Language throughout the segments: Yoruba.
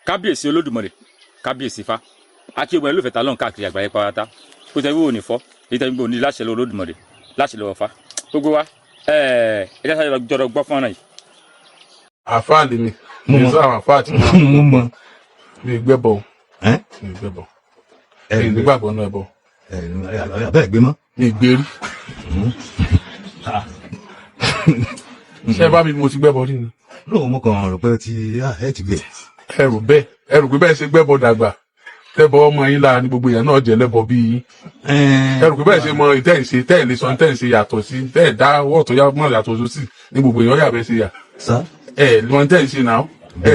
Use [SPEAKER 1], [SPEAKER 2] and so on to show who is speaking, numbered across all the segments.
[SPEAKER 1] kábíyèsí olódùmarè kábíyèsí fa àti ògbọ́n olùfẹ́ ta lọ́n káàkiri àgbáyé pátá kó tẹ́ wíwò ní fọ́ èyí tẹ́ wíwò ní láṣẹ lọ́wọ́ olódùmarè láṣẹ lọ́wọ́ fa gbogbo wa ẹ̀jẹ̀ sáré jọ̀rọ̀ gbọ́ fọ́nrán yìí.
[SPEAKER 2] àfáà lèmi mo sọ àwọn àfáà tí mo mọ mi gbẹ́bọ̀ mi gbẹ́bọ̀ mi nígbàgbọ́ náà bọ̀
[SPEAKER 3] bẹ́ẹ̀ gbé mọ́
[SPEAKER 2] mi gbé rí ṣé bá mi mo ti gbẹ́bọ̀ rí ni.
[SPEAKER 3] lóun mo kàn rò pé ẹ ti gbé.
[SPEAKER 2] ẹrù pé bẹ́ẹ̀ ṣe gbẹ́bọ̀ dàgbà tẹ́bọ̀ ọmọ yín lára ní gbogbo èèyàn náà jẹ́ lẹ́bọ̀ bí yín ẹrù pé bẹ́ẹ̀ ṣe mọ ìtẹ́ǹṣe tẹ́ẹ̀lé sọ ìtẹ́ǹṣe yàtọ̀ sí tẹ́ẹ̀ dá ọwọ́ tó yá mọ́ yàtọ̀ sí ní gbogbo èèyàn yà bẹ́ẹ̀ ṣe yà lọ ìtẹ́ǹṣe náà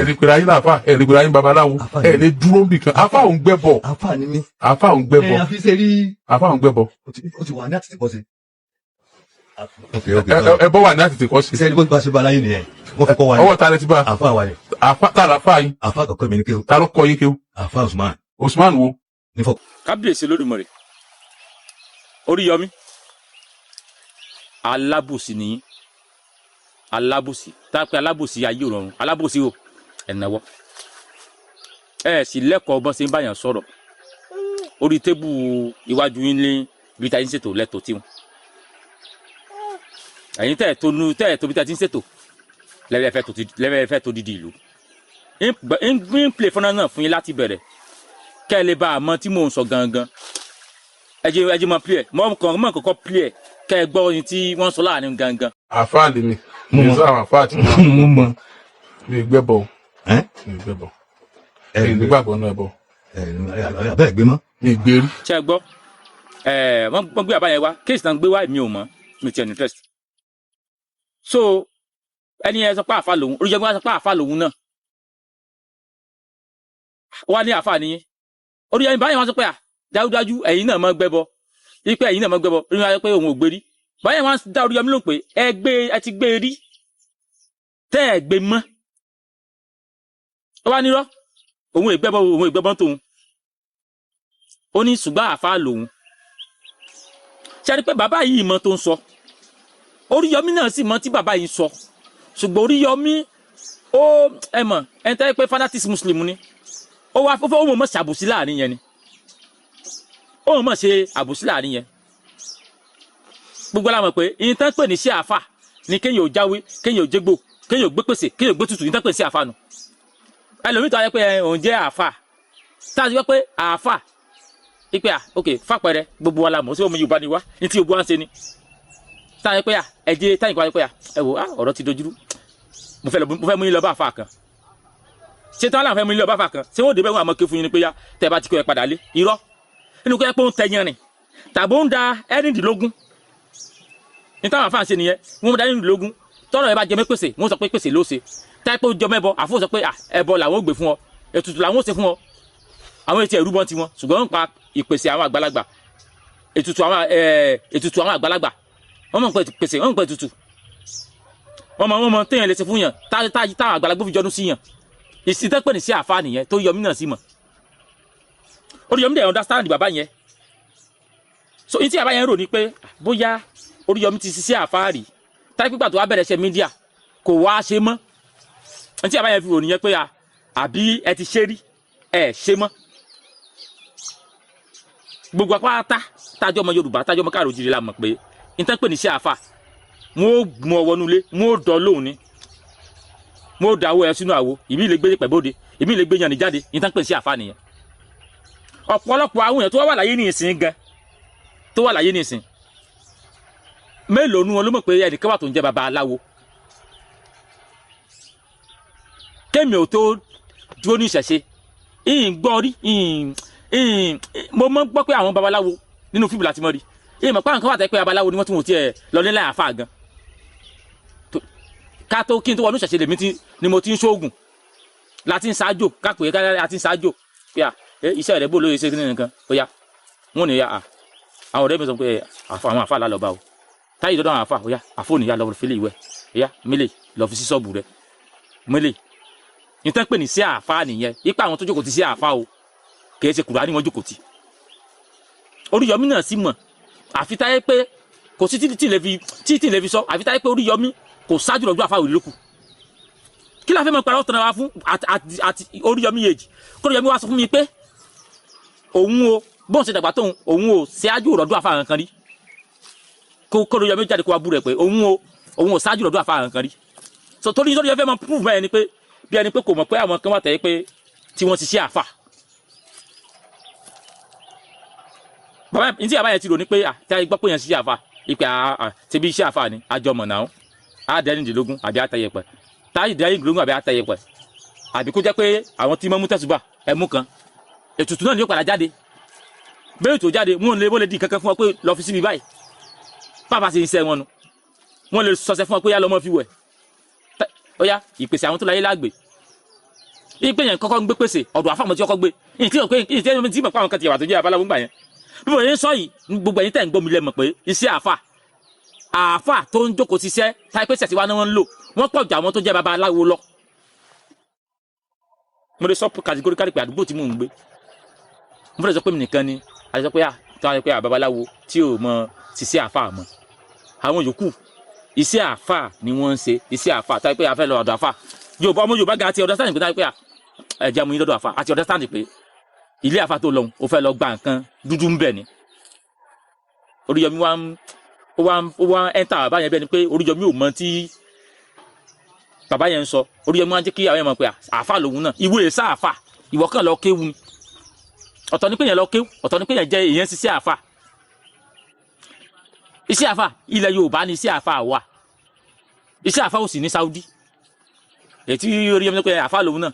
[SPEAKER 2] lè pèrè ayé láàfà lè pèrè ayé babaláwo lè dúró nbìkan afá òun gbẹ́bọ̀
[SPEAKER 3] àfà ni mí
[SPEAKER 2] afá òun gbẹ́bọ̀ afá òun gbẹ́bọ̀.
[SPEAKER 3] o ti wà ní àtìtì kọ́ sí.
[SPEAKER 2] ẹbọ wà ní àtìtì kọ́ sí.
[SPEAKER 3] iṣẹ́ ni bó ti bá ṣe bá láyé nìyẹn wọ́n fi kọ́ wa ní.
[SPEAKER 2] ọwọ́ ta lẹ ti bá
[SPEAKER 3] àfà wa ni.
[SPEAKER 2] àfà tá a fà yín.
[SPEAKER 3] àfà kọ̀ọ̀kan mi ní kéwù.
[SPEAKER 2] ta ló kọ́ yín kéwù.
[SPEAKER 3] àfà Usman.
[SPEAKER 2] Usman wo.
[SPEAKER 1] kábíyèsí olódùmarè Oríyọmí alábòsí nìyí alábòsí tá a pé alábòsí ayé òrọ̀rùn alábòsí o ẹ̀nàwọ́ sì lẹ́kọ̀ọ́ bọ́n ṣe ń báyàn sọ̀rọ̀ orí tébù iwájú yín ní ibi tá a ti ń ṣètò lẹ́tọ̀ọ́ tí wọn ẹ̀yin tẹ́ẹ̀ tó bí tá a ti ń ṣètò lẹ́fẹ̀ẹ́ tó dídì ìlú ń play fọ́nrán náà fún yín láti bẹ̀rẹ̀ kẹ́ ẹ lè bá a mọ tí mò ń sọ gangan ẹ jẹ́ mọ play ẹ̀ mọ́ kọ́kọ́ play ẹ̀ kẹ́ ẹ gbọ́ ohun tí wọ́n sọ láàrin gangan.
[SPEAKER 2] àfáà lèmi mo sọ àwọn àfáà tí mo mọ mi gbẹ́bọ̀ mi gbẹ́bọ̀ mi nígbàgbọ́ náà bọ̀
[SPEAKER 3] bẹ́ẹ̀ gbé mọ́
[SPEAKER 2] mi gbé rí.
[SPEAKER 1] ṣé ẹ gbọ́ wọ́n gbé àbáyẹn wá kéèsì náà gbé wá mi ò mọ̀ mi ti ẹ̀ ní interest. so ẹni yẹn sọ pé àfa lòun Oríyọmí wá sọ pé àfa lòun náà wá ní àfa nìyẹn Oríyọmí báyìí wọ́n sọ pé dájúdájú ẹ̀yin náà mọ́ gbẹ́bọ ipe ẹ̀yin náà mọ́ gbẹ́bọ Oríyọmí wá sọ pé òun ò gbé rí báyìí wọ́n dá Oríyọmí lóhùn pé ẹ ti gbé rí tẹ́ ẹ gbé mọ́ ó wá nírọ́ òun ìgbẹ́bọ tóun ó ní ṣùgbọ́n àfa lòun ṣe rí pé bàbá yìí mọ tó ń sọ Oríyọmí náà sì mọ tí bàbá yìí sọ ṣùgbọ́n Oríyọmí ó ẹ mọ̀ ẹ̀ ń tẹ́ pé fanatic muslim ni ó wá fúnfẹ́ ó mọ̀ ṣe àbòsí láàrin yẹn ni ó mọ̀ ṣe àbòsí láàrin yẹn gbogbo la mọ̀ pé ìyẹn tán pè ní sí àfà ni kéèyàn ò jáwé kéèyàn ò jégbò kéèyàn ò gbé pèsè kéèyàn ò gbé tutù ìyẹn tán pè ní sí àfà nù ẹlòmíì tó wáyé pé òun jẹ́ àfà tá a ti wá pé àfà ipe ok fàpẹrẹ gbogbo wa la mọ̀ sí ọmọ Yorùbá ni wá ní tí gbogbo wa ń ṣe ni tá a yẹ pé ẹjẹ táyìn kó wáyé pé ẹ wò ọ̀rọ̀ ti dojúrú mo fẹ́ mú yín lọ bá àfà kan ṣé tí wọn làwọn fẹ́ mú yín lọ bá àfà kan ṣé wọn ò débẹ̀ wọn àmọ́ ké fún yín ni pé tẹ́ bá ti kó ẹ padà lé irọ́ nínú kó yẹ pé ó ń tẹyàn rìn tàbí ó ń da ẹ̀rìndínlógún ní táwọn àfà ń ṣe nìyẹn wọn da ẹ̀rìndínlógún tọrọ ẹ bá jẹ mẹ́pèsè wọn sọ pé pèsè ló ṣe táyé pé ó jọ mẹ́bọ àfọ sọ pé ẹbọ làwọn ò gbé fún ọ ètùtù làwọn ò ṣe fún ọ àwọn etí ẹrú bọ́ ti wọn ṣùgbọ́n ń pa ìpèsè àwọn àgbàlagbà ètùtù àwọn àgbàlagbà wọ́n mọ̀ pé pèsè wọ́n mọ̀ pé ètùtù wọ́n mọ̀ téèyàn lè ṣe fún yàn táwọn àgbàlagbà fi jọdún sí yàn ìsìtẹ́pẹ́ ní sí àfa nìyẹn tó Yọmí náà sí mọ̀ Oríyọmí dẹ̀ understand bàbá yẹn so ìtí àbá yẹn rò ní pé bóyá Oríyọmí ti ṣiṣẹ́ àfa rí táyé pípa tó wá bẹ̀rẹ̀ ṣe mídíà kò wá ṣe mọ́ ìtí àbá yẹn fi rò nìyẹn pé àbí ẹ ti ṣe rí ẹ ṣe mọ́ gbogbo apáta tájọ́ ọmọ Yorùbá tájọ́ ọmọ káàró jíire la mọ̀ pé nítorí pé ní sí àfà wọn ò mú ọwọ́ nulẹ̀ wọn ò dọ̀ lóhùn ni wọn ò da owó ẹ sínú àwo ìmí lè gbé pẹ̀bọ́dé ìmí lè gbé yànnì jáde nítorí pé ní sí àfà nìyẹn ọ̀pọ̀lọpọ̀ àwọn èèyàn tó wà láyé ní ìsìn gan tó wà láyé ní ìsìn mélòó nu wọn ló mọ̀ pé ẹnìkan wà tó ń jẹ́ baba aláwo kémi ò tó dúró ní ìṣẹ̀ṣe gbọ́ rí mo mọ̀ gbọ́ pé àwọn babaláwo nínú fíìmù láti mọ̀ rí mọ̀ pé àwọn kan wà tẹ́ pé babaláwo ni wọ́n tún wọ́n tiẹ̀ lọ nílẹ̀ àfa gan ká tó kí n tó wọnú ìṣẹ̀ṣe lèmi ni mo ti ń ṣoògùn láti ń ṣáájò kápẹ́ ká láti ń ṣáájò pé iṣẹ́ rẹ̀ bó lóye ṣe kí nìkan ó yá wọn ò ní ya àwọn ọ̀rẹ́ mi sọ pé àwọn àfa lálọ́ bá o táyì dọ́dọ̀ àwọn àfa ó yá àfóònù yá lọ fílẹ̀ ìwẹ̀ ó yá mílẹ̀ lọ fi sí ṣọ́ọ̀bù rẹ̀ mílẹ̀ nítorí pé ní sí àfa nìyẹn ipa àwọn tó jókòó ti sí àfa o kìí ṣe Kùránì wọn jókòó ti Oríyọmí náà sì mọ̀ àfi táyé pé kò sí títí lè fi sọ àfi táyé pé Oríyọmí kò ṣáájú lọ́jọ́ àfa òrìlókù kí la fẹ́ mọ̀ pẹ̀lú ọ̀tọ̀ wa fún àti Oríyọmí èjì kóríyọmí wa sọ fún mi pé òun o bóun ṣe dàgbà tóun òun o ṣáájú ọ̀dọ́ àfa kankan rí kóríyọmí jáde kó wa bú rẹ̀ pé òun o ṣáájú ọ̀dọ́ àfa kankan rí so torí yẹn fẹ́ mọ prove bẹ́ẹ̀ ni pé bí ẹni pé kò mọ̀ pé àwọn kan wà tẹ̀ pé tí wọ́n ti ṣe àfà bàbá ní tí àbá yẹn ti rò ní pé tí a gbọ́ pé yẹn ṣe àfà ìpè ti bí iṣẹ́ àfà ni àjọmọ̀ náà àádẹ́rìndínlógún àbí àtẹ̀yẹpẹ̀ táyìdẹ́rìndínlógún àbí àtẹ̀yẹpẹ̀ àbí kó jẹ́ pé àwọn tí mọ́ mú tẹ̀sùbà ẹ̀mú kan ètùtù náà ni ó padà jáde bẹ́ẹ̀ tó jáde wọn lè di kankan fún ọ pé lọ fi síbi báyìí pàpà sì ń sẹ́ wọn nu wọn lè sọsẹ fún ọ pé yá lọ́mọ fi wẹ̀ ó yá ìpèsè àwọn tó láyé lágbè ìpè yẹn kọ́kọ́ ń gbé pèsè ọ̀dọ̀ àfàmọ́ tí kọ́kọ́ gbé ìtí mọ̀ pé àwọn kan ti yàwá tó jẹ́ abaláwo ńgbà yẹn bí mo yẹn sọ yìí gbogbo ẹ̀yin tẹ̀ ń gbọ́ mi lẹ́mọ̀ pé iṣẹ́ àfà tó ń jókòó ṣiṣẹ́ táyé pèsè tiwa ni wọ́n ń lò wọ́n pọ̀ jù àwọn tó jẹ́ babaláwo lọ. mo lè sọ kàdígóríkàrí pé àdúgbò tí mò ń gbé mo fẹ́ sọ pé mi nìkan ni àti sọ pé táwọn pé babaláwo tí ò mọ ṣiṣẹ́ àfà mọ́ àwọn yòókù iṣẹ́ àfà ni wọ́n ń ṣe iṣẹ́ àfà táyé pé a fẹ́ lọ ọ̀dọ̀ àfà Yorùbá ọmọ Yorùbá gan àti understand pé táyé pé ẹ̀jẹ̀ mu yín lọ́dọ̀ àfà àti understand pé ilé àfà tó lọ́hùn ó fẹ́ lọ gba nǹkan dúdú ń bẹ̀ ni Oríyọmí wá ń ẹ́ńtà bàbá yẹn bẹ́ẹ̀ ni pé Oríyọmí ò mọ tí bàbá yẹn ń sọ Oríyọmí wá ń jẹ́ kí àwọn yẹn mọ̀ pé àfà lòun náà ìwé èsà àfà ìwọ kàn lọ kéwu ni ọ̀tọ̀ ni pé yẹn lọ kéwu ọ̀tọ̀ ni pé yẹn jẹ́ èèyàn ṣiṣẹ́ àfà iṣẹ́ àfà ilẹ̀ Yorùbá ni iṣẹ́ àfà wà iṣẹ́ àfà ò sì ní Saudi ètí Oríyọmí ní pé àfà lòun náà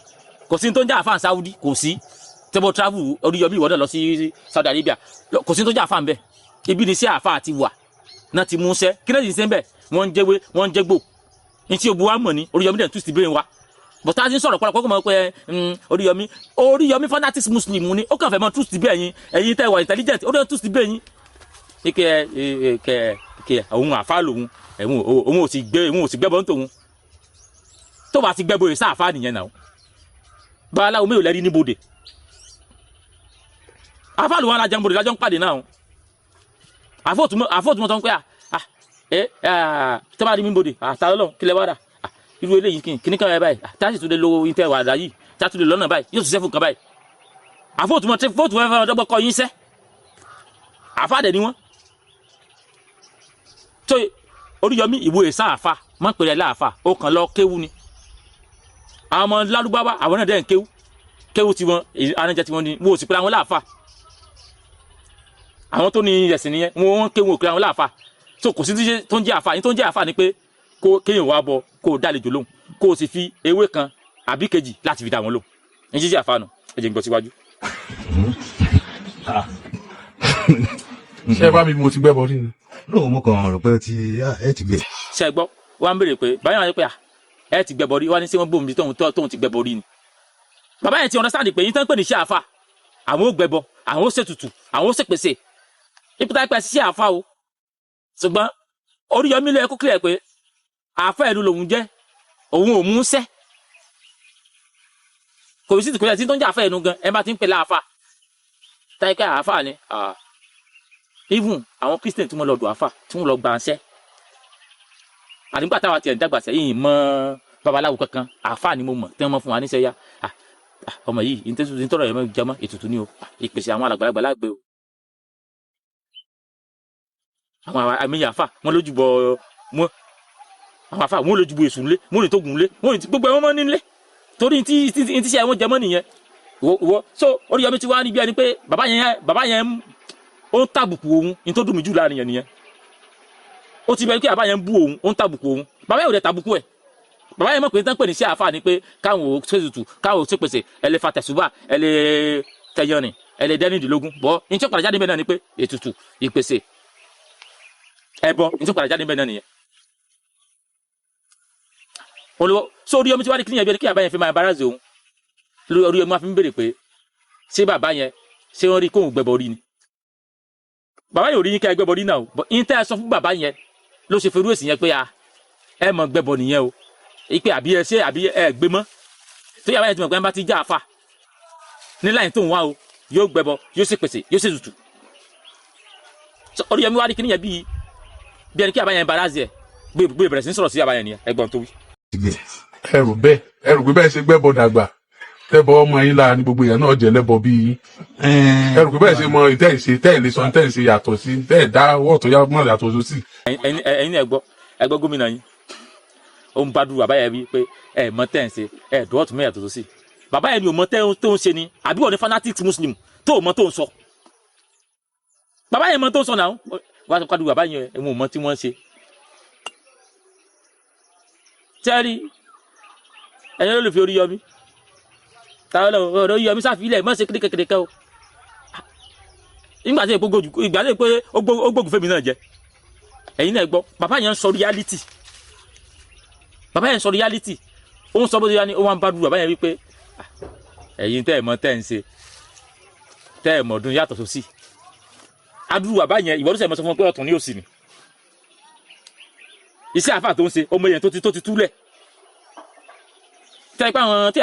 [SPEAKER 1] kò sí ní tó ń jẹ́ àfà Saudi kò sí tẹ́bọ̀ travel Oríyọmí ìwọ́dọ̀ lọ sí Saudi Arabia kò sí ní tó ń jẹ́ àfà ń bẹ̀ ibi ni iṣẹ́ àfà ti wà náà ti mú ṣẹ́ kí náà yìí ṣe ń bẹ̀ wọ́n ń jẹ́wé wọ́n ń jẹ́gbò ní tí ogun wa mọ̀ ní Oríyọmí dẹ̀ ń twist brain wa but a ti ń sọ̀rọ̀ pọ̀lọpọ̀ kó mọ̀ pé Oríyọmí fanatics Muslim ni ó kàn fẹ́ mọ́ twist brain yín ẹ̀yin tẹ́ wà intelligent ó dẹ̀ twist brain yín ike òun àfà lòun òun ò sì gbẹ́bọ̀ ń tòun tó bá ti gbẹ́bọ̀ yìí sáàfà nìyẹn náà babaláwo mi ò lẹ́rí níbodè àfà lòun alájà ń bodè lájọ́ ń pàdé náà àfọ́túmọ̀ tó ń pẹ́ tó bá rí mi bodè àtàlọ́lọ́ kílẹ̀ wá dà irú eléyìí kíní kan báyìí táṣì tó lè lo ìtẹ́ wà dà yìí tá tó lè lọ́nà báyìí yóò ṣiṣẹ́ fún kan báyìí àfọ́túmọ̀ fẹ́ ọdọ́gbọ́ kọ yín sẹ́ àfàdẹ̀ ni wọ́n tó Oríyọmí ìwé èsà àfà mọ́ pèrè láàfà ó kàn lọ kéwu ni àwọn ọmọ lárúbáwá àwọn náà dẹ̀ ń kéwu tiwọn anájẹ tiwọn ni wọn ò sì pé àwọn láàfà àwọn tó ní ẹ̀sìn nìyẹn wọn kéwu òkè àwọn láàfà so kò sí tó ń jẹ́ àfà ní tó ń jẹ́ àfà ni pé kéèyàn wá bọ kó o dálejò lóhùn kó o sì fi ewé kan àbí kejì láti fi dá wọn lò ní jíjẹ́ àfà nù ẹ jẹ́ n gbọ́ síwájú.
[SPEAKER 2] ṣé bá mi mo ti gbẹ́bọ rí ni.
[SPEAKER 3] lóò mú kan rò pé ẹ ti gbé.
[SPEAKER 1] ṣe gbọ́ wọ́n á ń béèrè pé báyọ̀ wá ní pé ẹ ti gbẹ́bọ rí wọ́n ní sí wọ́n bòmí tóun ti gbẹ́bọ rí ni. bàbá yẹn ti understand pé yín tán pè ní iṣẹ́ àfà àwọn ó gbẹ́bọ àwọn ó ṣètùtù àwọn ó ṣèpèsè ìpìtà ìpẹ́ sí àfà o ṣùgbọ́n Oríyọmí ló yẹ kó clear pé àfà ẹ̀rú lòun jẹ́ òun ò mú sẹ́ kò sí ìtìkọ́jà tí tó ń jẹ́ àfà ẹ̀rú gan ẹ bá ti ń pè láàfà táyíká àfà ni even àwọn Christian tí wọ́n lọ dùn àfà tí wọ́n lọ gbà ń sẹ́ àdìgbà táwa tiẹ̀ ń dàgbà sẹ́yìn mọ́ babaláwo kankan àfà ni mo mọ̀ tí wọ́n mọ̀ fún wa níṣẹ́ yá ọmọ yìí ìtọ́rọ̀ yẹn jẹ́ mọ́ ètùtù ni o ìpèsè àwọn àgbàlagbà lágbè o àwọn àmìyàn àfà wọn lójú bọ wọn àwọn àfà wọn lójú bọ èṣù ńlé wọn ní tó gùn ńlé wọn ní gbogbo ẹwọn mọ nílé torí tí ṣe àwọn jẹmọ nìyẹn ìwọ so Oríyọmí ti wá ní bí ẹni pé bàbá yẹn ó ń tàbùkù òun ní tó dùn mí jù láàrin yẹn nìyẹn ó ti bẹ̀rẹ̀ pé bàbá yẹn ń bú òun ó ń tàbùkù òun bàbá yẹn ò dẹ̀ tàbùkù ẹ̀ bàbá yẹn mọ̀ pé tán pè ní sí àfà ni pé káwọn ò ṣètùtù káwọn ò ṣèpèsè ẹlẹ́ fa tẹ̀sùbà ẹlẹ́ tẹyọrin ẹlẹ́ dẹ́rìndínlógún bọ́ ní tí ó padà jáde bẹ́ẹ̀ náà ni pé ètùtù ìpèsè ẹbọ ní tí ó padà jáde bẹ́ẹ̀ náà nìyẹn. olùwọ́ so Oríyọmí ti wá ní kí nìyẹn bí ẹni kí bàbá yẹn fi máa bára zòun Oríyọmí wá fi ń béèrè pé ṣé bàbá yẹn ṣé wọ́n rí kóhùn gbẹbọ rí ni bàbá yẹn ò rí yín ká ẹ gbẹbọ rí náà o bọ́ yín tẹ́ ẹ sọ fún bàbá yẹn ló ṣe ferú èsì yẹn pé ẹ mọ̀ gbẹbọ nìyẹn o ipe àbí ẹ ṣe àbí ẹ gbé mọ́ tó yàrá yẹn ti mọ̀ pé ẹ bá ti já àfà ní láyìn tó ń wá o yóò gbẹbọ yóò ṣe pèsè yóò ṣe tutù Oríyọmí wá rí kíní yẹn bí ẹni kí àbáyẹn bara zẹ gbé bẹ̀rẹ̀ sí ní sọ̀rọ̀ sí àbáyẹn nìyẹn ẹ̀gbọ́n tó wí.
[SPEAKER 2] ẹrù pé bẹ́ẹ̀ ṣe gbẹ́bọ dàgbà tẹ́bọ ọmọ yín lára ní gbogbo èèyàn náà jẹ́ lẹ́bọ bí yín ẹrù pé bẹ́ẹ̀ ṣe mọ ìtẹ́ǹṣe tẹ́ẹ̀lé sọ ìtẹ́ǹṣe yàtọ̀ sí tẹ́ẹ̀ dá wọ́ọ̀tọ̀ yá mọ́ yàtọ̀ sí.
[SPEAKER 1] ẹ̀yin náà ẹgbọ́ gómìnà yín ó ń bá dúró bàbá yẹn wí pé ẹ mọ tẹ́ ń ṣe ẹ dọ́ọ̀tù mẹ́yà tó sí bàbá yẹn ni ò mọ tẹ́ tó ń ṣe ni àbí wọ́n ní fanatics muslim tó ò mọ tó ń sọ bàbá yẹn mọ tó ń sọ náà wọ́n á sọ kádùn bàbá yẹn ẹ̀ wọ́n mọ tí wọ́n ń ṣe. tẹ́rí ẹ̀yin ló lè fi Oríyọmí táwọn ọ̀rọ̀ Oríyọmí sáfìlẹ̀ mọ́ ṣe kékeré kẹ́ o nígbà tí ó gbógun fẹ́mi náà jẹ ẹ̀yin náà gbọ́ bàbá yẹn ń sọ reality ó ń sọ bó ti yá ni ó wá ń bá dúró bàbá yẹn wípé ẹ̀yin tẹ́ ẹ̀ mọ̀ tẹ́ ẹ̀ ń ṣe tẹ́ ẹ̀ mọ̀ ọdún yàtọ̀ tó sí adúrú bàbá yẹn ìwọ́n sẹ̀ mọ́ sọ fún wọn pé ọ̀tún ní òsì ni iṣẹ́ àfà tó ń ṣe ọmọ yẹn tó ti túlẹ̀ tí a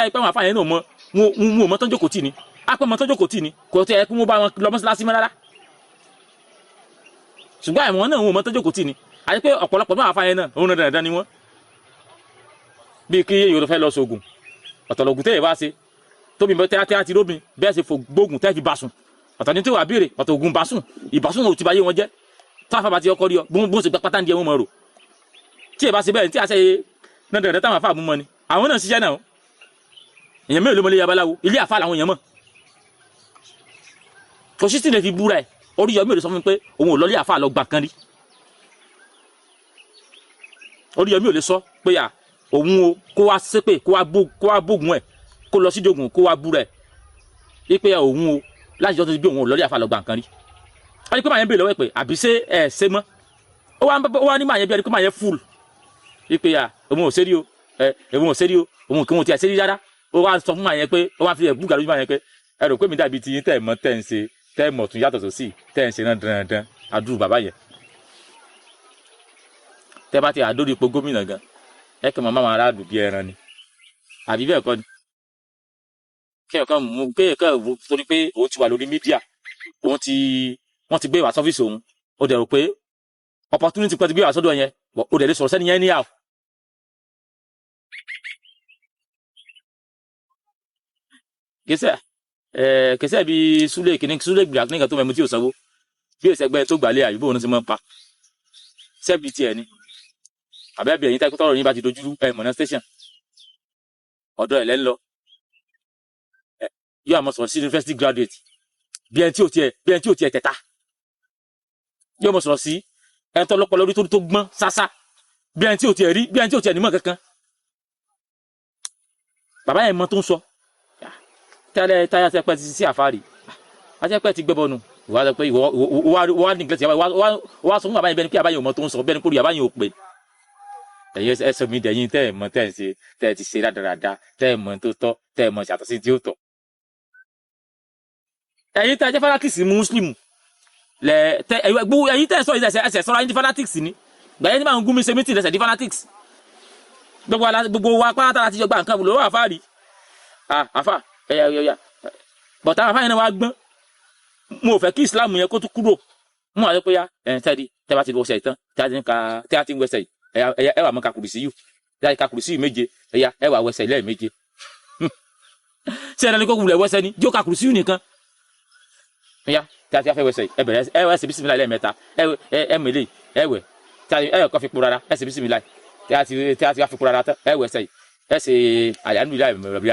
[SPEAKER 1] ipá wọn àfà yẹn náà mọ wọn ò mọ tọ́jú kò tì ní apẹ́ mọ tọ́jú kò tì ní kò tẹ́ ẹ kí wọ́n bá wọn lọ mọ́ṣáláṣí mọ́ rárá ṣùgbọ́n àwọn náà wọn ò mọ tọ́jú kò tì ní àti pé ọ̀pọ̀lọpọ̀ náà àfà yẹn náà òun náà dandan ni wọ́n bíi kí èyí ò fẹ́ lọ sóògùn ọ̀tọ̀lọ̀gùn tẹ́yẹ̀ bá ṣe tóbi tẹ́yà ti róbin bẹ́ẹ̀ ṣe fò gbóògùn tẹ́ẹ̀ fi bá sùn ọ̀tọ̀ ní tí wàá béèrè ọ̀tọ̀ ògùn bá sùn ìbásùn ò ti bá yé wọn jẹ́ táwọn afábà ti ọkọ rí ọ bó ṣe pátá ń di ẹwọn mọ rò tí ẹ bá ṣe bẹ́ẹ̀ tí a ṣe dandan táwọn afáàmù mọ ni àwọn náà ṣiṣẹ́ náà èèyàn mélòó ló mọ ilé yabaláwo ilé àfa làwọn èèyàn mọ̀ kò sí tìǹda fi búra ẹ̀ Oríyọmí ò lè sọ fún mi pé òun ò lọ ilé àfa lọ gbà kan rí Oríyọmí ò lè sọ pé à òun o kó wá ṣépè kó wá bógun ẹ̀ kó lọ sídògùn kó wá búra ẹ̀ wípé òun o láti jọ́ tó ti gbé òun ò lọ ilé àfa lọ gbà kan rí wọ́n ní pé màá yẹn bèèrè lọ́wọ́ ẹ̀ pé àbí ṣé ẹ̀ ṣe mọ́ ó wá ní màá yẹn bí ẹni pé màá yẹn fúl wípé à òun ò ṣe rí o òun ò ṣe rí o òun kò tiẹ̀ ṣe rí rárá ó wá sọ fún màá yẹn pé ó wá fi ẹ̀ búgà lójú màá yẹn pé ẹ rò pé mi dàbí ti yín tẹ́ ẹ̀ mọ́ tẹ́ ẹ̀ ń ṣe tẹ́ ẹ̀ mọ̀ tún yàtọ̀ sósì tẹ́ ẹ̀ ń ṣe náà dandan àdúrú bàbá yẹn tẹ́ bá ti àdórí ipò gómìnà gan ẹ kẹ́ mọ́ máa rà dùn bí ẹran ni àbí bẹ́ẹ̀ kọ́ ni kéèyàn wò torí pé òun ti wà lórí mídíà wọ́n ti gbé wá sọ́fíìsì òun ó dẹ̀ rò pé opportunity kan ti gbé wá sọ́dọ̀ yẹn ó dẹ̀ lè sọ̀rọ̀ sẹ́ni yẹn ní àw. kẹsẹ̀ bíi súlẹ̀ gbìyànjú nìkan tó mẹ́mu tí ò sanwó bí èsì ẹgbẹ́ tó gbàlẹ́ àyùbó òun ti mọ́ pa sẹ́ẹ̀bì tiẹ̀ ni àbẹ́bí ẹ̀yìn tẹ́kọ̀ tọ́rọ̀ yín bá ti dojú mọ̀nà station ọ̀dọ̀ ẹ̀ lẹ́ ń lọ yóò àmọ́ sọ̀rọ̀ sí university graduate bí ẹni tí ò tiẹ̀ tẹ̀ta yóò mọ̀ sọ̀rọ̀ sí ẹni tó lọ́pọ̀ lórí tó gbọ́n sásá bí ẹni tí ò tiẹ̀ rí bí ẹni tí ò tiẹ̀ nímọ̀ kankan bàbá yẹn mọ tó ń sọ tẹ́lẹ̀ táyà tẹ́pẹ́ ti sí àfáàrí àtẹ́pẹ́ ti gbẹ́bọ̀ nù wà á sọ pé wà á nìgbẹ́ tí wà á sọ fún bàbá yẹn bẹ́ẹ̀ ni pé bàbá yẹn ò mọ tó ń sọ bẹ́ẹ̀ ni pé bàbá yẹn ò pè ẹ̀yin ẹsẹ̀ mi dẹ̀yìn tẹ́ ẹ̀ mọ tẹ́ ẹ̀ ṣe tẹ́ ẹ̀ ti ṣe rádaràda tẹ́ ẹ̀ mọ tó tọ́ tẹ́ ẹ̀ mọ ṣàtọ̀ sí tí ó tọ́ ẹ̀yin tẹ́ ẹ jẹ́ fanatics muslim ẹ̀yin tẹ́ ẹ sọ ẹsẹ̀ sọ́ra ẹ̀yin di fanatics ni gbẹ̀yẹ́ ní máa ń gún mi ṣe mítì lẹ́sẹ̀ di fanatics gbogbo wa pátá láti jọ gba nǹkan lọ́wọ́ àfáàrí àfà ẹ̀yà bọ̀tá àfáà yẹn náà wá gbọ́n mo ò fẹ́ kí islam yẹn kó tún kúrò mo wà lọ pé ya tẹ́ẹ̀dì tẹ́ bá ti wọṣẹ̀ ìtàn tẹ́ a ti ń wẹsẹ̀ yìí ẹ wà mọ́ ka kùrìsí yìí tẹ́ ka kùrìsí yìí méje ẹ wà wẹsẹ̀ lẹ́ẹ̀méje ṣé ẹ̀rọ ni kó wulẹ̀ wẹsẹ̀ ni jó ka kùrìsí yìí nìkan ya tí a ti fẹ́ wẹsẹ̀ ẹ bẹ̀rẹ̀ ẹ wẹ̀ ẹsẹ̀ bísímìlá lẹ́ẹ̀mẹ́ta ẹ mẹ́lẹ̀ ẹ wẹ̀ ẹ kọ́ fi kpó rárá ẹsẹ̀ bísímìlá tí a ti fi kpó rárá tán ẹ wẹ̀ ẹsẹ̀ yìí ẹsẹ̀ àyànnú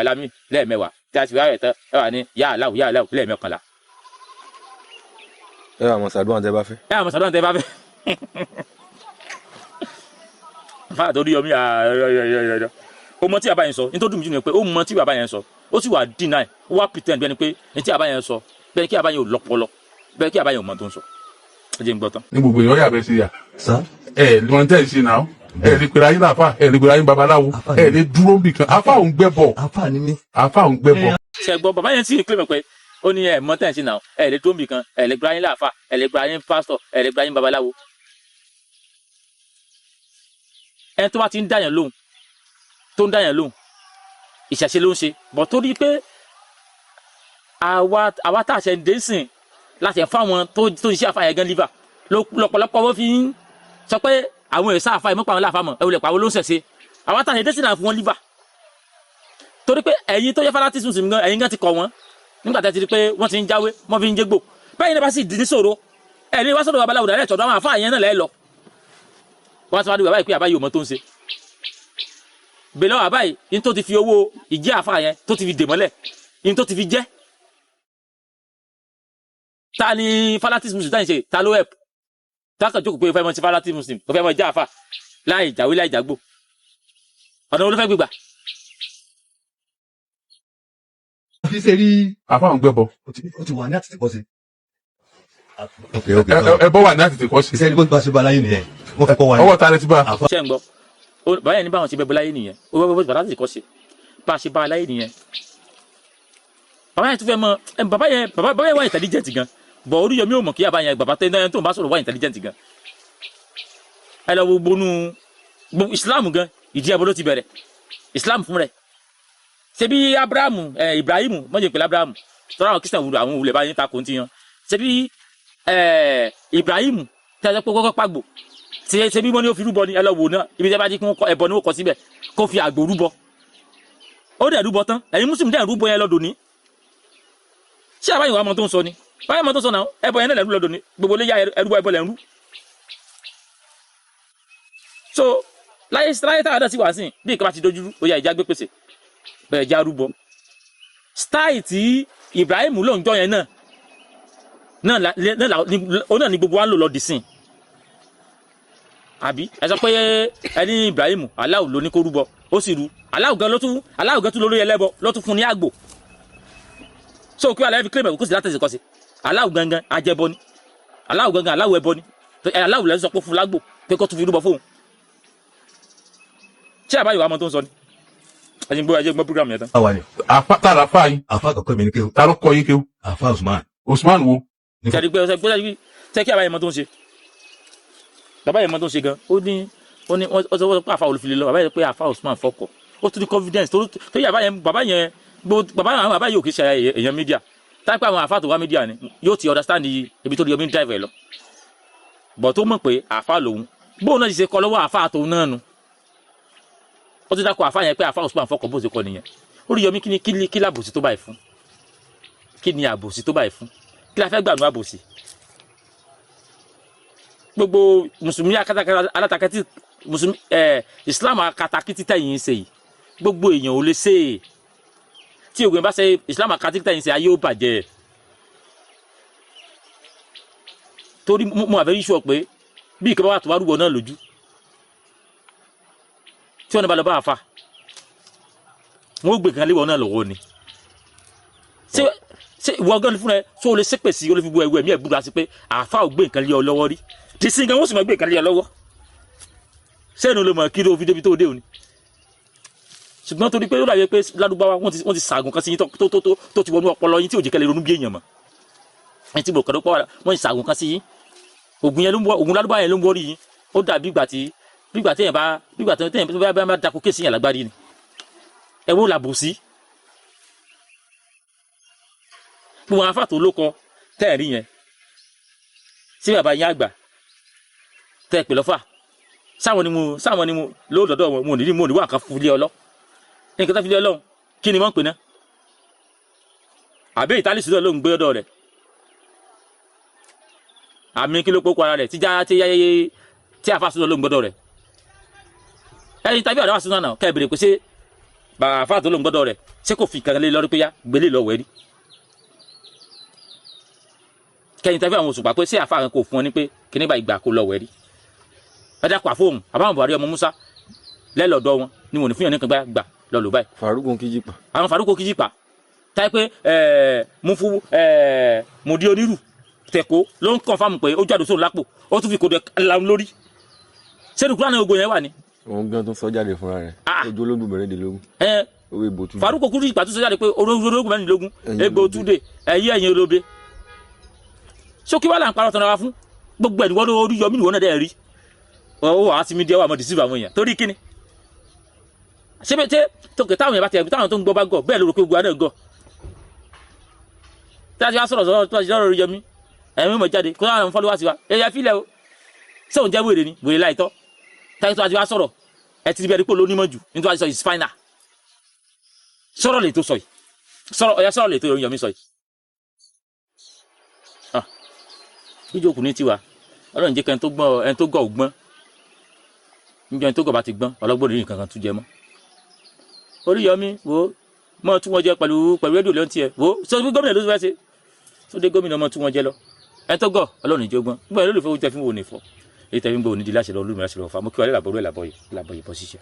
[SPEAKER 1] alámi lẹ́ẹ̀mẹ́wàá tí a ti fi tán ẹ wà ní yà aláwù lẹ́ẹ̀mẹ́kànlá.
[SPEAKER 3] ẹ wà mọ̀ sàdúrà tẹ́ bá fẹ́.
[SPEAKER 1] ẹ wà mọ̀ sàdúrà tẹ́ bá fẹ́. fáà tó rí ọmí ó mọ tí bàbá yẹn sọ nítorí dùn mí jù ní pé ó mọ tí bàbá yẹn sọ ó sì wà deny ó wá pretend bí ẹni pé ní tí bàbá yẹn sọ bẹ́ẹ̀ kí àbáyé ò lọ́pọlọ bẹ́ẹ̀ kí àbáyé ò mọ tó ń sọ ẹ jẹ́ ń gbọ́ tán.
[SPEAKER 2] ní gbogbo èèyàn yà bẹ́ẹ̀ sí yà lọ́n tẹ́ ẹ̀ ṣe náà lè pèrè ayé láàfà lè pèrè ayé babaláwo lè dúró bì kan afá òun gbẹ́ bọ̀ afá òun gbẹ́ bọ̀.
[SPEAKER 1] ṣe gbọ́ bàbá yẹn sì ń kílẹ̀ pé ó ní ẹ̀ mọ́ tẹ́ ẹ̀ ṣe náà lè dúró bì kan lè pèrè ayé láàfà lè pèrè ayé pásítọ̀ lè pèrè ayé babaláwo. ẹni tó bá ti ń dáyàn lóhùn ìṣẹ̀ṣe ló ń ṣe bọ̀ torí pé àwa tá a ṣe ń dé sìn láti ẹ̀fọ́ àwọn tó ń ṣe àfàyè gan liver lọ́pọ̀lọpọ̀ wọ́n fi ń sọ pé àwọn èsà àfàyè mọ́pàá àwọn láàfàmọ́ ẹ̀wọ̀lẹ̀ pàwọn ló ń ṣẹ̀ṣe àwa tá a ṣe dé sìn náà fún wọn liver torí pé ẹ̀yin tó yẹ fanatism sí gan ẹ̀yin gan ti kọ̀ wọ́n nígbà tẹ́ ti rí pé wọ́n ti ń jáwé wọ́n fi ń jégbò báyìí ní bá sì dín sòro ẹ̀ ní wá sọ̀rọ̀ babaláwo dàrẹ́ ẹ̀tọ́dọ̀ àwọn àfáà yẹn náà lẹ́ lọ wọ́n ti wá dé bàbá yìí pé àbáyé ò mọ tó ń ṣe bèlè ọ̀ àbáyé yín tó ti fi owó ìjẹ́ àfáà yẹn tó ti fi dè mọ́lẹ̀ yín tó ti fi jẹ́ ta ni fanatism muslim táyìn ṣe ta ló help ta kàn jókòó pé fẹ́ mọ ti fanatism muslim tó fẹ́ mọ ìjà àfáà láì jáwé láì jágbó ọ̀nà wo ló fẹ́ gbégbà.
[SPEAKER 3] fi ṣe rí
[SPEAKER 2] àfáà ń gbẹ́bọ.
[SPEAKER 3] ó ti wà ní àtìtì kọ́sí.
[SPEAKER 2] ẹbọ wà ní àtìtì kọ́sí.
[SPEAKER 3] iṣẹ́ ní bó ti bá ṣe bá láyé nìyẹn wọ́n fẹ́ kọ́ wa.
[SPEAKER 2] ọwọ́ ta lẹ ti bá.
[SPEAKER 1] ṣé ń gbọ́ bàbá yẹn ní báwọn ti bẹ bọ láyé nìyẹn ó bẹ bọ bàtà sì kọ́ sí bá a ṣe bá a láyé nìyẹn. bàbá yẹn tún fẹ́ mọ bàbá yẹn wà intelligent gan bọ̀ Oríyọmí ò mọ̀ kí bàbá yẹn bàbá tó ń bá sọ̀rọ̀ wà intelligent gan. ẹ lọ wo gbónú Islam gan ìdí ẹbọ ló ti bẹ̀rẹ̀ Islam fún rẹ̀ ṣebí Abrahamu Ibrahimu mọ̀jẹ̀ pẹ̀lú Abrahamu tọ́ra àwọn Christian wúlò àwọn wulẹ̀ báyìí ta kò ń tiyan ṣebí Ibrahimu tẹ́lẹ̀ pé kọ́kọ́ pàgbò ṣebí wọ́n ní ó fi rúbọ ní ẹ lọ wò náà ibi tẹ́ bá jí kí wọ́n ẹbọ ni ó kọ síbẹ̀ kó fi àgbò rúbọ ó dẹ̀ rúbọ tán ẹ̀yin Mùsùlùmí dẹ̀ rúbọ yẹn lọ́dọ̀ ní ṣé àbáyé wàá mọ tó ń sọ ni báyìí mọ tó ń sọ náà ẹbọ yẹn náà lẹ́rú lọ́dọ̀ ní gbogbo lè yá ẹrúbọ ẹbọ lẹ́rú so láyé táwọn adá sí wàá sìn bí ìkàbá ti dojú ó yá ìjà gbé pèsè bẹ̀rẹ̀ já rúbọ style tí Ibrahim ló ń jọ yẹn náà ni gbogbo wa ń lò lọ dì sìn àbí ẹ sọ pé ẹni Ibrahim Allah ló ní kó rúbọ ó sì rú Allah gan tún lórí ẹlẹ́bọ ló tún fún ní àgbò so kí wàá fi kílẹ̀mẹ̀ kó sì látẹ̀sí kọ́ sí Allah gangan ajẹbọ ni Allah gangan Allah ẹbọ ni Allah lẹ́sìn sọ pé fún lágbò pé kó tún fi rúbọ fóun ṣé àbáyé wa mọ tó ń sọ ni ẹyin gbọ́ program yẹn tán.
[SPEAKER 3] àwa ni.
[SPEAKER 2] àfa tá a la fa yín.
[SPEAKER 3] àfa kọ̀ọ̀kan mi ní kéwù.
[SPEAKER 2] ta ló kọ yín kéwù.
[SPEAKER 3] àfa Usman.
[SPEAKER 2] Usman wo.
[SPEAKER 1] ṣe àdìgbẹ́ ọ̀sẹ̀ gbọ́dọ̀ tẹ́ kí àbáyé mọ tó ń ṣe bàbá yẹn mọ tó ń ṣe gan ó ní wọ́n sọ pé àfa olùfilé lọ bàbá yẹn pé àfa Usman fọkọ̀ ó tún ní confidence tó yẹ bàbá yẹn yóò kí ṣe èèyàn mídíà táìpẹ́ àwọn àfa tó wá mídíà ni yóò ti understand ibi tó di omi drive ẹ̀ lọ bọ̀ tó mọ̀ pé àfa lòun bóun náà ti ṣe kọ́ lọ́wọ́ àfa tòun náà nu ó ti dákọ̀ àfa yẹn pé àfa Usman fọkọ̀ bó ṣe kọ́ nìyẹn Oríyọmí kí lábòsí tó báyìí fún kí ni àbòsí tó báyìí fún kí la fẹ́ gbàgbọ́ àbòsí gbogbo mùsùlùmí alátakẹ́tì mùsùlùmí Islam akatakítí tẹ̀yìn ṣe yìí gbogbo èèyàn ò lè ṣe é tí ògùn bá ṣe Islam akatakítí tẹ̀yìn ṣe ayé ó bàjẹ́ torí mo àfẹ́ yíṣọ́ pé bí ìkẹ́ bá wà tó wá rúbọ náà lójú tí wọ́n ní bá lọ bá àfa wọ́n ó gbé kan léwọ́ náà lọ́wọ́ ni ṣé ìwọ gan fúnra ẹ tó o lè ṣépè sí o lè fi bu ẹwú ẹ̀mí ẹ̀ búra sí pé àfa ò gbé nǹkan lé ọ lọ́wọ́ rí tí sí nǹkan wọ́n sì máa gbé nǹkan lé ọ lọ́wọ́ sẹ́nu ló mọ̀ kí ló fi débi tó dé òní ṣùgbọ́n torí pé ó dàbí pé ládùúgbáwá wọ́n ti ṣàgùn kan sí yín tó ti wọnú ọpọlọ yín tí ò jẹ́ kẹ́lẹ́ ronú bí èèyàn mọ̀ ẹni tí mo kàn lọ́pọ̀ wọ́n ti ṣàgùn kan sí yín ògùn ládùúgbáwá yẹn ló ń wọ́rí yín ó dàbí ìgbà tí èèyàn bá dako kéèsì yẹn lágbárí ni ẹ wo làbò sí gbogbo àwọn afáàtò ló kọ tẹ́ẹ̀rí yẹn sí bàbá yín àgbà tẹ́ ẹ pè lọ́fà sáwọn ni mo lóòdọ̀dọ̀ wọn mo ní wà kan fúlé ọlọ́ nǹkan tó fi lé ọlọ́run kí ni wọ́n ń pè ná àbẹ́ ìtálí sùdọ̀ ló ń gbé ọ̀dọ̀ rẹ̀ àmì kí ló pọ́kọ ara rẹ̀ tí àfa sùdọ̀ ló ń gbọ́dọ̀ rẹ̀ ẹyin tàbí ọ̀dọ́ wa sínú àná kẹ́ ẹ bèrè pé ṣé bàbá àfa tó ló ń gbọ́dọ̀ rẹ̀ ṣé kò fi kankan lé lọ́rí pé yá gbélé lọ wẹ̀ rí kẹ́yìn tàbí àwọn òṣùpá pé ṣé àfa kan kò fún ọ ní pé kíní bá ìgbà kó lọ wẹ̀ rí ẹ dákọ̀ àfóhùn àbáwọn Buhari ọmọ Musa lẹ́lọ́dọ̀ wọn ni wọn ò ní fún yàn ní kan gbà lọ lò báyìí.
[SPEAKER 4] Faruko Kijipa.
[SPEAKER 1] àwọn Faruko Kijipa táyé pé Mudi Onírù tẹ̀kọ́ ló ń kọ́nfàmù pé ó jáde sóòrùn lápò ó tún fi kòdè làwọn lórí sẹ́nu kúrò náà ogun yẹn wà ní.
[SPEAKER 4] òun gan tó sọ jáde fúnra rẹ̀ ojú ológun mẹ́rìndínlógún. owó ìbò túnde.
[SPEAKER 1] Faruko Kijipa tó sọ jáde pé ológun mẹ́rìndínlógún egbò túnde ẹ̀yìn olóbe. sókè wà là ń parọ́ tán ara fún gbogbo ẹ̀dùn wọ́n Oríyọmí ìwọ náà dẹ̀ rí ó wà á sí mídíà wà mọ́ dìsíbù àwọn èèyàn torí kíni ṣébété tókè táwọn èèyàn bá tẹ̀ táwọn tó ń gbọ́ bá gọ̀ bẹ́ẹ̀ ló rò pé gbogbo àná gọ̀ tí a ti wá sọ̀rọ̀ tó a ti sọ̀rọ̀ Oríyọmí ẹ̀mí mọ̀ jáde kó láwọn fọ́lọ́wà sí wa ẹ̀yà fílẹ̀ o ṣé òun jẹ́ wèrè ni wèrè láìtọ́ táyé tó a ti wá sọ̀rọ̀ ẹ ti bẹ̀rẹ̀ pé olónímọ̀ jù nítorí a ti sọ is final sọ̀rọ̀ lè tó sọ yìí sọ̀rọ̀ ọ̀yà sọ̀rọ̀ lè tó Oríyọmí sọ yìí jíjókòó ní tiwa Ọlọ́run jẹ́ kí ẹni tó gọ̀ ògbọ́n níjọ́ ẹni tó gọ̀ bá ti gbọ́n ọlọ́gbọ́n ní nǹkan kan tún jẹ mọ́ Oríyọmí wo mọ́ tún wọn jẹ pẹ̀lú rédíò lọ́n tiẹ̀ wo sọ fún gómìnà ló fẹ́ ṣe tó dé gómìnà mọ́ tún wọn jẹ lọ ẹni tó gọ̀ Ọlọ́run ìjọ gbọ́n gbọ́n ló lè fẹ́ oúnjẹ fún wo nìfọ́ èyí tẹ́ fi ń gbọ́ onídìí láṣẹ lọ olúmi láṣẹ lọ fà mọ́ kí wọ́n lè làbọ̀ yìí bọ́ ṣiṣẹ́.